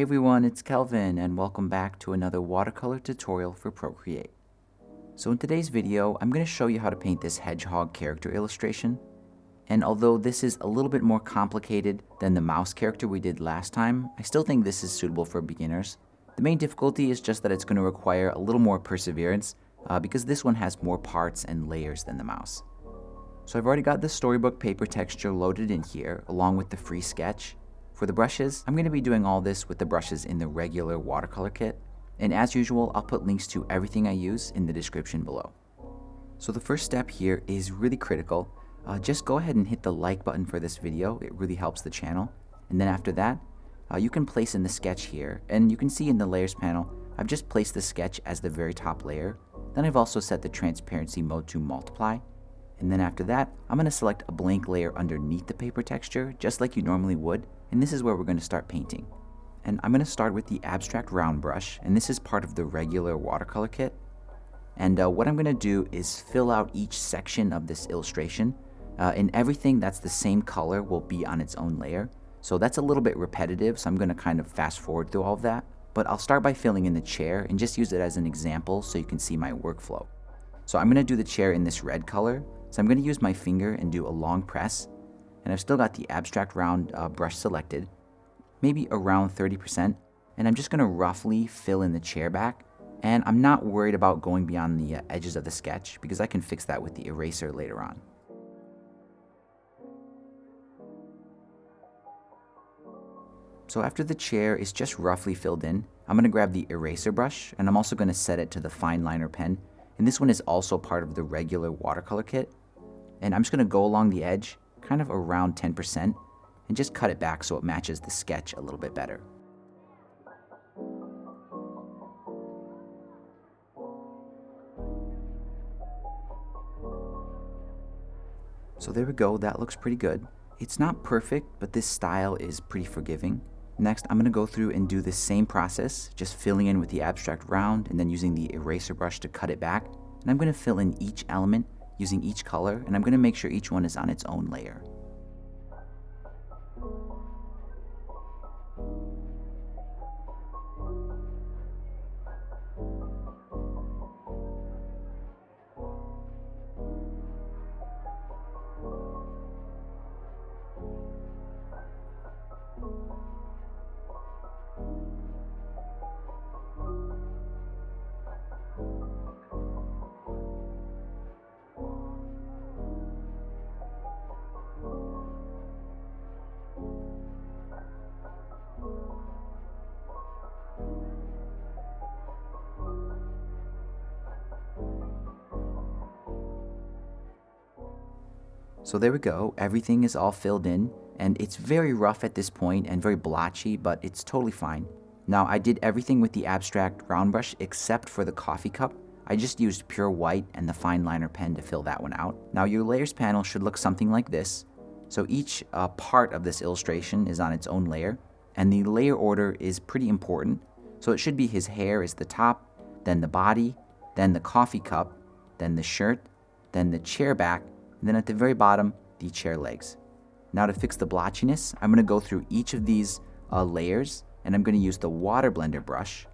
Hey everyone, it's Kelvin and welcome back to another watercolor tutorial for Procreate. So in today's video, I'm going to show you how to paint this hedgehog character illustration. And although this is a little bit more complicated than the mouse character we did last time, I still think this is suitable for beginners. The main difficulty is just that it's going to require a little more perseverance because this one has more parts and layers than the mouse. So I've already got the Storybook paper texture loaded in here along with the free sketch. For the brushes, I'm going to be doing all this with the brushes in the regular watercolor kit, and as usual, I'll put links to everything I use in the description below. So the first step here is really critical. Just go ahead and hit the like button for this video, it really helps the channel. And then after that, you can place in the sketch here, and you can see in the layers panel, I've just placed the sketch as the very top layer. Then I've also set the transparency mode to multiply. And then after that, I'm going to select a blank layer underneath the paper texture, just like you normally would. And this is where we're going to start painting. And I'm going to start with the abstract round brush, and this is part of the regular watercolor kit. And what I'm going to do is fill out each section of this illustration, and everything that's the same color will be on its own layer. So that's a little bit repetitive, so I'm going to kind of fast forward through all of that. But I'll start by filling in the chair and just use it as an example so you can see my workflow. So I'm going to do the chair in this red color. So I'm going to use my finger and do a long press. And I've still got the abstract round brush selected, maybe around 30%. And I'm just going to roughly fill in the chair back. And I'm not worried about going beyond the edges of the sketch because I can fix that with the eraser later on. So after the chair is just roughly filled in, I'm going to grab the eraser brush and I'm also going to set it to the fine liner pen. And this one is also part of the regular watercolor kit. And I'm just going to go along the edge, kind of around 10%, and just cut it back so it matches the sketch a little bit better. So there we go, that looks pretty good. It's not perfect, but this style is pretty forgiving. Next, I'm going to go through and do the same process, just filling in with the abstract round and then using the eraser brush to cut it back. And I'm going to fill in each element using each color, and I'm going to make sure each one is on its own layer. So there we go, everything is all filled in, and it's very rough at this point and very blotchy, but it's totally fine. Now I did everything with the abstract round brush except for the coffee cup. I just used pure white and the fine liner pen to fill that one out. Now your layers panel should look something like this. So each part of this illustration is on its own layer, and the layer order is pretty important. So it should be his hair is the top, then the body, then the coffee cup, then the shirt, then the chair back, and then at the very bottom, the chair legs. Now to fix the blotchiness, I'm going to go through each of these layers, and I'm going to use the water blender brush.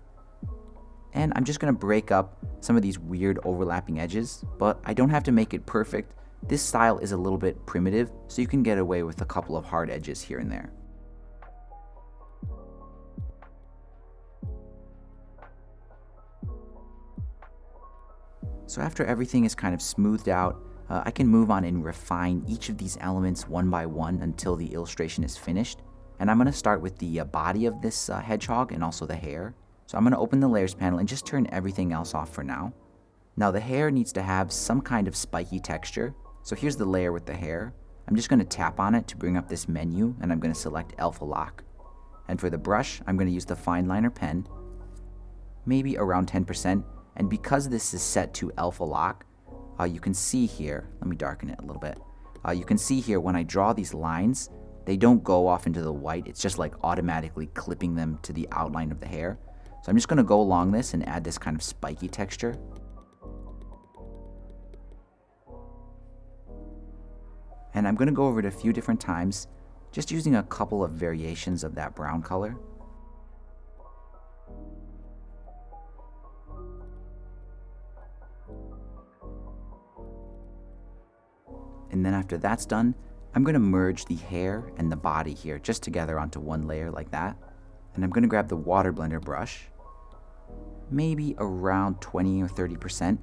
And I'm just going to break up some of these weird overlapping edges, but I don't have to make it perfect. This style is a little bit primitive, so you can get away with a couple of hard edges here and there. So after everything is kind of smoothed out, I can move on and refine each of these elements one by one until the illustration is finished. And I'm going to start with the body of this hedgehog and also the hair. So I'm going to open the layers panel and just turn everything else off for now. Now the hair needs to have some kind of spiky texture. So here's the layer with the hair. I'm just going to tap on it to bring up this menu, and I'm going to select Alpha Lock. And for the brush, I'm going to use the fine liner pen, maybe around 10%. And because this is set to Alpha Lock, you can see here, let me darken it a little bit. You can see here when I draw these lines, they don't go off into the white. It's just like automatically clipping them to the outline of the hair. So I'm just going to go along this and add this kind of spiky texture. And I'm going to go over it a few different times, just using a couple of variations of that brown color. And then after that's done, I'm going to merge the hair and the body here just together onto one layer like that. And I'm going to grab the water blender brush, maybe around 20 or 30%.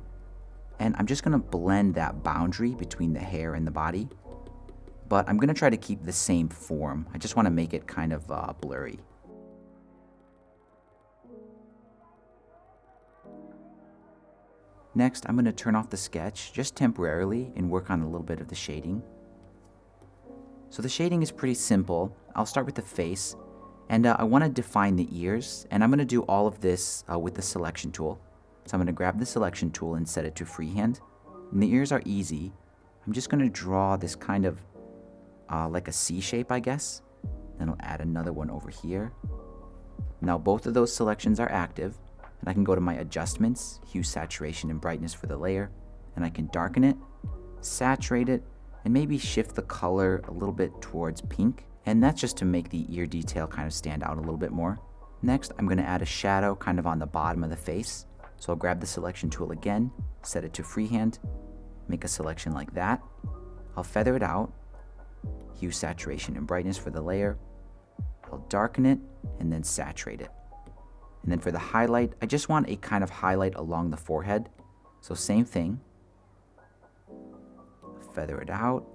And I'm just going to blend that boundary between the hair and the body. But I'm going to try to keep the same form. I just want to make it kind of blurry. Next, I'm going to turn off the sketch just temporarily and work on a little bit of the shading. So the shading is pretty simple. I'll start with the face, and I want to define the ears, and I'm going to do all of this with the selection tool. So I'm going to grab the selection tool and set it to freehand. And the ears are easy. I'm just going to draw this kind of like a C shape, I guess. Then I'll add another one over here. Now both of those selections are active, and I can go to my adjustments, hue, saturation, and brightness for the layer, and I can darken it, saturate it, and maybe shift the color a little bit towards pink. And that's just to make the ear detail kind of stand out a little bit more. Next, I'm going to add a shadow kind of on the bottom of the face. So I'll grab the selection tool again, set it to freehand, make a selection like that. I'll feather it out, hue, saturation, and brightness for the layer. I'll darken it and then saturate it. And then for the highlight, I just want a kind of highlight along the forehead. So same thing. Feather it out,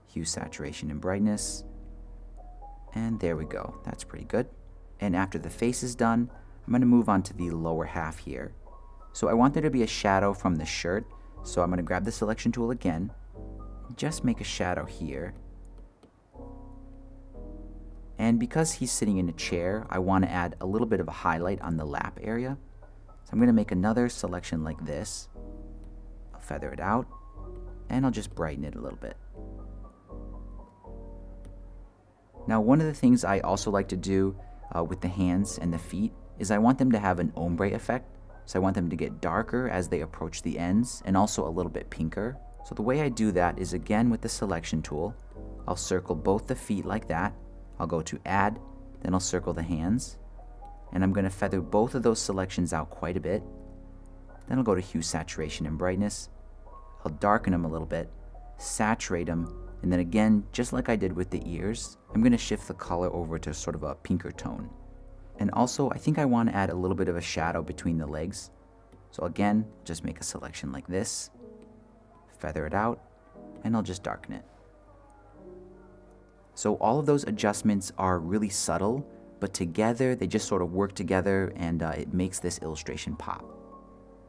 hue, saturation, and brightness. And there we go. That's pretty good. And after the face is done, I'm going to move on to the lower half here. So I want there to be a shadow from the shirt. So I'm going to grab the selection tool again, just make a shadow here. And because he's sitting in a chair, I want to add a little bit of a highlight on the lap area. So I'm going to make another selection like this. I'll feather it out, and I'll just brighten it a little bit. Now, one of the things I also like to do with the hands and the feet is I want them to have an ombre effect. So I want them to get darker as they approach the ends and also a little bit pinker. So the way I do that is again with the selection tool. I'll circle both the feet like that. I'll go to add, then I'll circle the hands. And I'm going to feather both of those selections out quite a bit. Then I'll go to hue, saturation, and brightness. I'll darken them a little bit, saturate them, and then again, just like I did with the ears, I'm going to shift the color over to sort of a pinker tone. And also, I think I want to add a little bit of a shadow between the legs. So again, just make a selection like this, feather it out, and I'll just darken it. So all of those adjustments are really subtle, but together they just sort of work together, and it makes this illustration pop.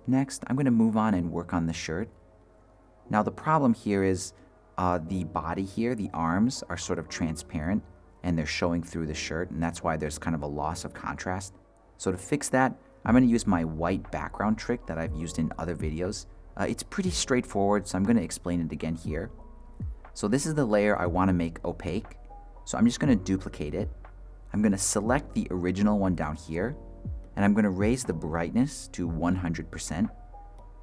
Next, I'm going to move on and work on the shirt. Now the problem here is the body here, the arms are sort of transparent and they're showing through the shirt, and that's why there's kind of a loss of contrast. So to fix that, I'm going to use my white background trick that I've used in other videos. It's pretty straightforward, so I'm going to explain it again here. So this is the layer I want to make opaque. So I'm just going to duplicate it. I'm going to select the original one down here, and I'm going to raise the brightness to 100%. And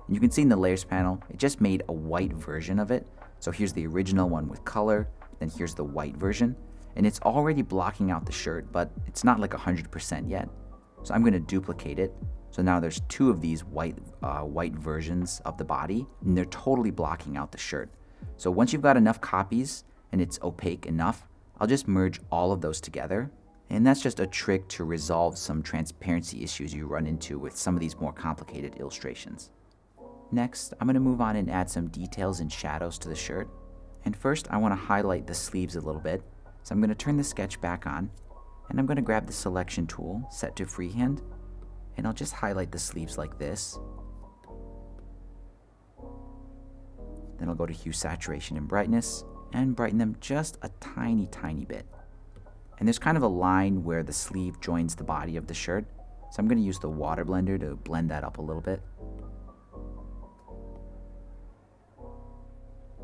you can see in the layers panel, it just made a white version of it. So here's the original one with color, then here's the white version. And it's already blocking out the shirt, but it's not like 100% yet. So I'm going to duplicate it. So now there's two of these white versions of the body, and they're totally blocking out the shirt. So once you've got enough copies and it's opaque enough, I'll just merge all of those together. And that's just a trick to resolve some transparency issues you run into with some of these more complicated illustrations. Next, I'm going to move on and add some details and shadows to the shirt. And first, I want to highlight the sleeves a little bit. So I'm going to turn the sketch back on, and I'm going to grab the selection tool, set to freehand, and I'll just highlight the sleeves like this. Then I'll go to hue, saturation, and brightness, and brighten them just a tiny, tiny bit. And there's kind of a line where the sleeve joins the body of the shirt, so I'm going to use the water blender to blend that up a little bit.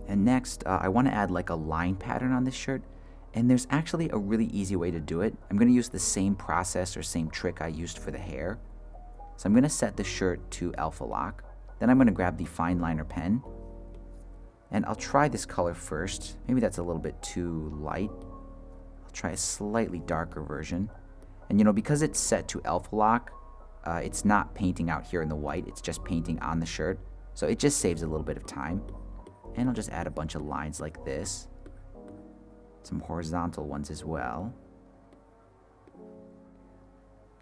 And next, I want to add like a line pattern on this shirt, and there's actually a really easy way to do it. I'm going to use the same process or same trick I used for the hair. So I'm going to set the shirt to alpha lock. Then I'm going to grab the fine liner pen, and I'll try this color first. Maybe that's a little bit too light. I'll try a slightly darker version. And you know, because it's set to alpha lock, it's not painting out here in the white, it's just painting on the shirt. So it just saves a little bit of time. And I'll just add a bunch of lines like this. Some horizontal ones as well.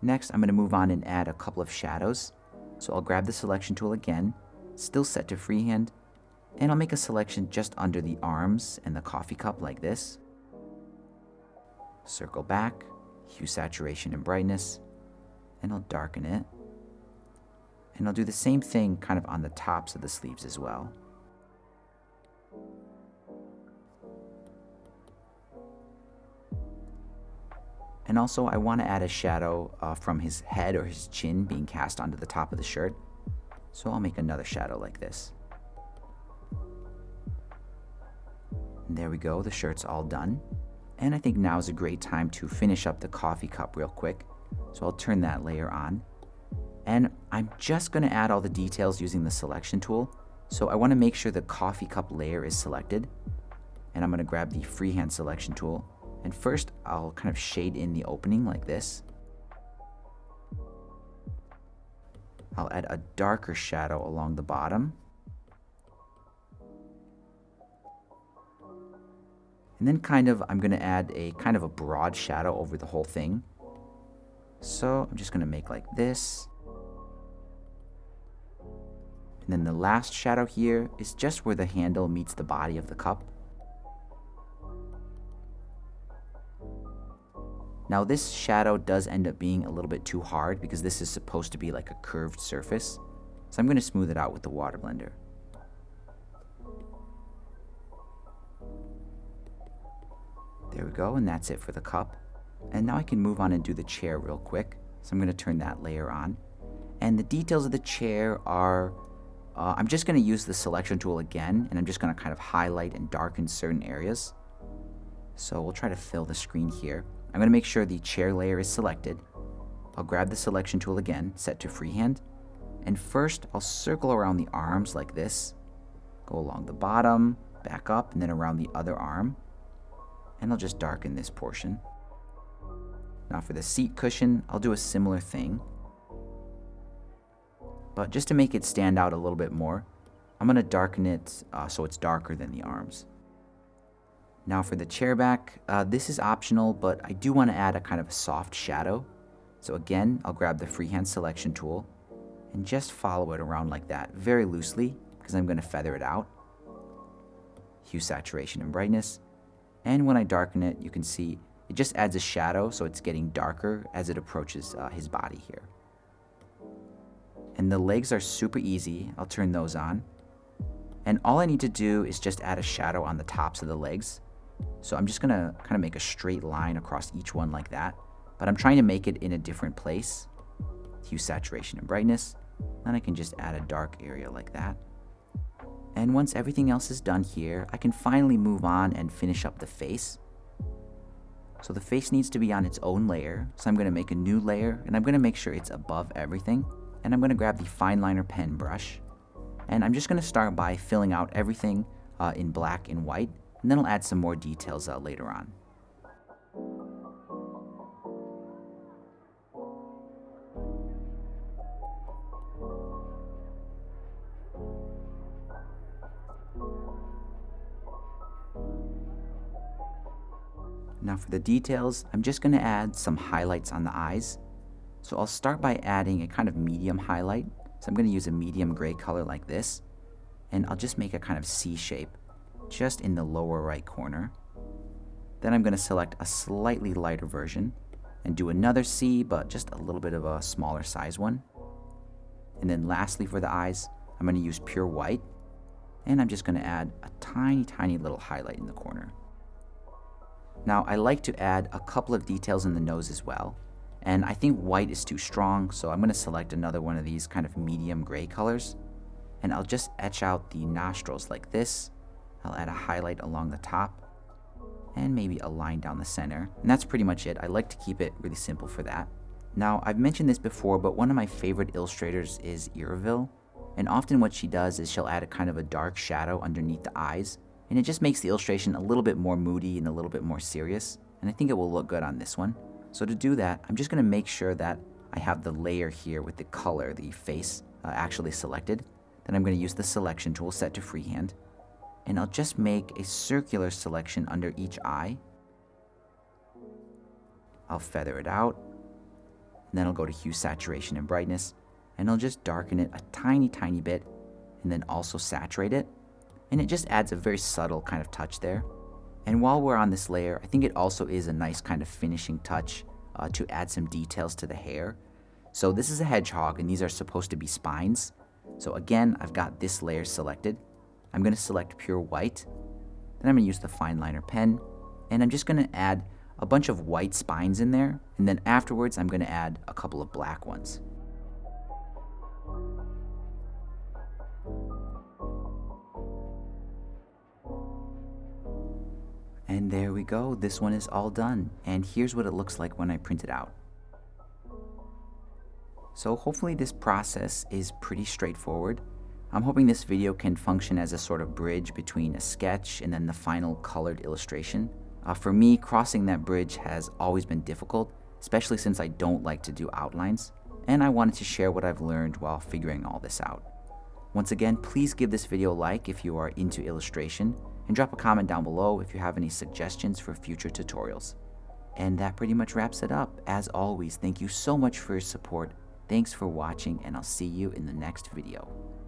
Next, I'm going to move on and add a couple of shadows. So I'll grab the selection tool again, still set to freehand, and I'll make a selection just under the arms and the coffee cup like this. Circle back, hue, saturation, and brightness, and I'll darken it. And I'll do the same thing kind of on the tops of the sleeves as well. And also, I want to add a shadow from his head or his chin being cast onto the top of the shirt. So I'll make another shadow like this. And there we go, the shirt's all done. And I think now is a great time to finish up the coffee cup real quick. So I'll turn that layer on. And I'm just going to add all the details using the selection tool. So I want to make sure the coffee cup layer is selected. And I'm going to grab the freehand selection tool. And first, I'll kind of shade in the opening like this. I'll add a darker shadow along the bottom. And then I'm going to add a kind of a broad shadow over the whole thing. So I'm just going to make like this. And then the last shadow here is just where the handle meets the body of the cup. Now this shadow does end up being a little bit too hard because this is supposed to be like a curved surface. So I'm going to smooth it out with the water blender. There we go, and that's it for the cup. And now I can move on and do the chair real quick. So I'm going to turn that layer on. And the details of the chair are, I'm just going to use the selection tool again, and I'm just going to kind of highlight and darken certain areas. So we'll try to fill the screen here. I'm going to make sure the chair layer is selected. I'll grab the selection tool again, set to freehand. And first, I'll circle around the arms like this. Go along the bottom, back up, and then around the other arm. And I'll just darken this portion. Now for the seat cushion, I'll do a similar thing. But just to make it stand out a little bit more, I'm going to darken it so it's darker than the arms. Now for the chair back, this is optional, but I do want to add a kind of soft shadow. So again, I'll grab the freehand selection tool and just follow it around like that, very loosely, because I'm going to feather it out. Hue, saturation, and brightness. And when I darken it, you can see it just adds a shadow, so it's getting darker as it approaches his body here. And the legs are super easy. I'll turn those on. And all I need to do is just add a shadow on the tops of the legs. So I'm just going to kind of make a straight line across each one like that. But I'm trying to make it in a different place. Hue, saturation, and brightness. Then I can just add a dark area like that. And once everything else is done here, I can finally move on and finish up the face. So the face needs to be on its own layer. So I'm going to make a new layer, and I'm going to make sure it's above everything. And I'm going to grab the fine liner pen brush. And I'm just going to start by filling out everything in black and white. And then I'll add some more details later on. Now for the details, I'm just going to add some highlights on the eyes. So I'll start by adding a kind of medium highlight. So I'm going to use a medium gray color like this. And I'll just make a kind of C shape just in the lower right corner. Then I'm going to select a slightly lighter version and do another C, but just a little bit of a smaller size one. And then lastly for the eyes, I'm going to use pure white. And I'm just going to add a tiny, tiny little highlight in the corner. Now I like to add a couple of details in the nose as well. And I think white is too strong, so I'm going to select another one of these kind of medium gray colors. And I'll just etch out the nostrils like this. I'll add a highlight along the top and maybe a line down the center. And that's pretty much it. I like to keep it really simple for that. Now, I've mentioned this before, but one of my favorite illustrators is Iraville. And often what she does is she'll add a kind of a dark shadow underneath the eyes. And it just makes the illustration a little bit more moody and a little bit more serious. And I think it will look good on this one. So to do that, I'm just going to make sure that I have the layer here with the color, the face, actually selected. Then I'm going to use the selection tool set to freehand. and I'll just make a circular selection under each eye. I'll feather it out, and then I'll go to hue, saturation, and brightness, and I'll just darken it a tiny bit, and then also saturate it, and it just adds a very subtle kind of touch there. And while we're on this layer, I think it also is a nice kind of finishing touch to add some details to the hair. So this is a hedgehog, and these are supposed to be spines. So again, I've got this layer selected. I'm going to select pure white, then I'm going to use the fine liner pen, and I'm just going to add a bunch of white spines in there, and then afterwards I'm going to add a couple of black ones. And there we go, this one is all done, and here's what it looks like when I print it out. So hopefully this process is pretty straightforward. I'm hoping this video can function as a sort of bridge between a sketch and then the final colored illustration. For me, crossing that bridge has always been difficult, especially since I don't like to do outlines, and I wanted to share what I've learned while figuring all this out. Once again, please give this video a like if you are into illustration, and drop a comment down below if you have any suggestions for future tutorials. And that pretty much wraps it up. As always, thank you so much for your support. Thanks for watching, and I'll see you in the next video.